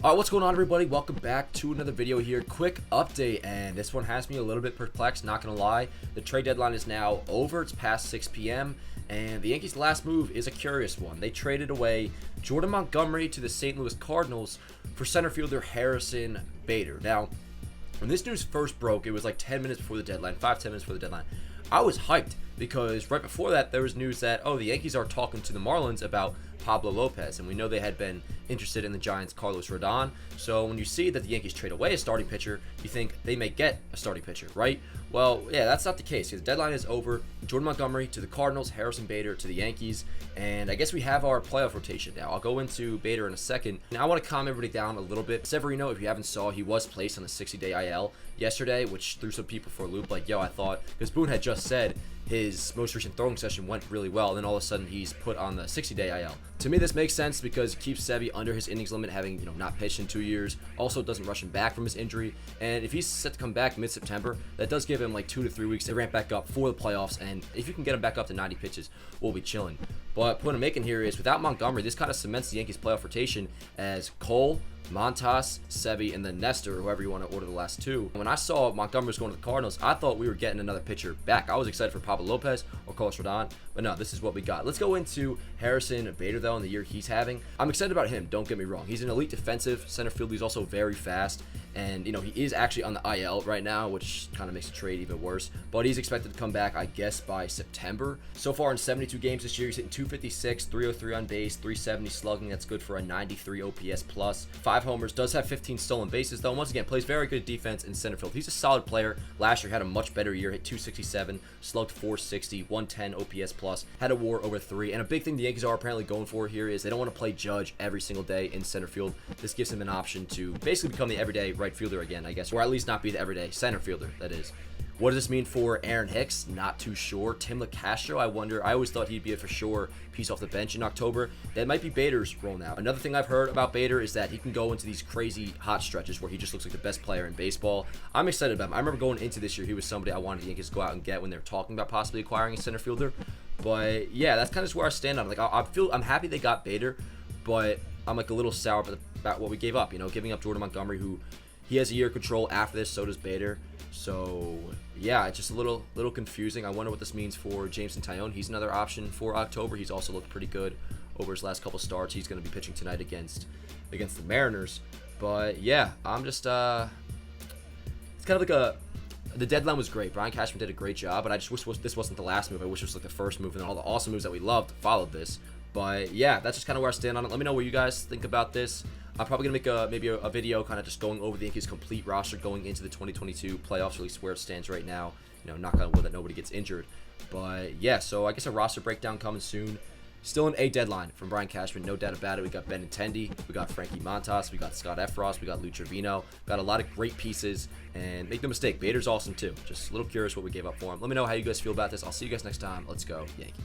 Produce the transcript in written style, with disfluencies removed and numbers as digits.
Alright, what's going on, everybody? Welcome back to another video here. Quick update, and this one has me a little bit perplexed, not gonna lie. The trade deadline is now over. It's past 6 p.m. and the Yankees' last move is a curious one. They traded away Jordan Montgomery to the St. Louis Cardinals for center fielder Harrison Bader. Now, when this news first broke, it was like 10 minutes before the deadline, 5-10 minutes before the deadline. I was hyped because right before that, there was news that, the Yankees are talking to the Marlins about Pablo Lopez, and we know they had been interested in the Giants' Carlos Rodon. So when you see that the Yankees trade away a starting pitcher, you think they may get a starting pitcher, right? Well, yeah, that's not the case. The deadline is over. Jordan Montgomery to the Cardinals, Harrison Bader to the Yankees, and I guess we have our playoff rotation now. I'll go into Bader in a second. Now, I want to calm everybody down a little bit. Severino, if you haven't saw, he was placed on the 60-day IL yesterday, which threw some people for a loop. Like, I thought, because Boone had just said his most recent throwing session went really well, and then all of a sudden he's put on the 60-day IL. To me, this makes sense because it keeps Sevy under his innings limit, having not pitched in 2 years. Also, doesn't rush him back from his injury, and if he's set to come back mid-September, that does give him like 2 to 3 weeks to ramp back up for the playoffs. And if you can get him back up to 90 pitches, we'll be chilling. But point I'm making here is without Montgomery, this kind of cements the Yankees' playoff rotation as Cole, Montas, Sevy, and then Nestor, whoever you want to order the last two. When I saw Montgomery was going to the Cardinals, I thought we were getting another pitcher back. I was excited for Pablo Lopez or Carlos Rodon, but no, this is what we got. Let's go into Harrison Bader, though, in the year he's having. I'm excited about him, don't get me wrong. He's an elite defensive center field. He's also very fast, and, he is actually on the IL right now, which kind of makes the trade even worse, but he's expected to come back, I guess, by September. So far in 72 games this year, he's hitting 256, 303 on base, 370 slugging. That's good for a 93 OPS plus. 5 homers, does have 15 stolen bases, though. Once again, plays very good defense in center field. He's a solid player. Last year had a much better year, hit 267, slugged 460, 110 OPS plus, had a WAR over 3. And a big thing the Yankees are apparently going for here is they don't want to play Judge every single day in center field. This gives him an option to basically become the everyday right fielder again, I guess, or at least not be the everyday center fielder, that is. What does this mean for Aaron Hicks? Not too sure. Tim LaCastro, I wonder. I always thought he'd be a for sure piece off the bench in October. That might be Bader's role now. Another thing I've heard about Bader is that he can go into these crazy hot stretches where he just looks like the best player in baseball. I'm excited about him. I remember going into this year, he was somebody I wanted the Yankees to go out and get when they were talking about possibly acquiring a center fielder. But yeah, that's kind of just where I stand on it. Like, I'm happy they got Bader, but I'm like a little sour about what we gave up. Giving up Jordan Montgomery, who he has a year of control after this, so does Bader. So yeah, it's just a little confusing. I wonder what this means for Jameson Taillon. He's another option for October. He's also looked pretty good over his last couple starts. He's going to be pitching tonight against the Mariners. But yeah, I'm just it's kind of like the deadline was great. Brian Cashman did a great job, but I just wish this wasn't the last move. I wish it was like the first move, and all the awesome moves that we loved followed this. But yeah, that's just kind of where I stand on it. Let me know what you guys think about this. I'm probably going to make maybe a video kind of just going over the Yankees' complete roster going into the 2022 playoffs, or at least where it stands right now. Knock on wood that nobody gets injured. But yeah, so I guess a roster breakdown coming soon. Still an A deadline from Brian Cashman, no doubt about it. We got Benintendi, we got Frankie Montas, we got Scott Efros, we got Lou Trevino. Got a lot of great pieces, and make no mistake, Bader's awesome too. Just a little curious what we gave up for him. Let me know how you guys feel about this. I'll see you guys next time. Let's go, Yankees.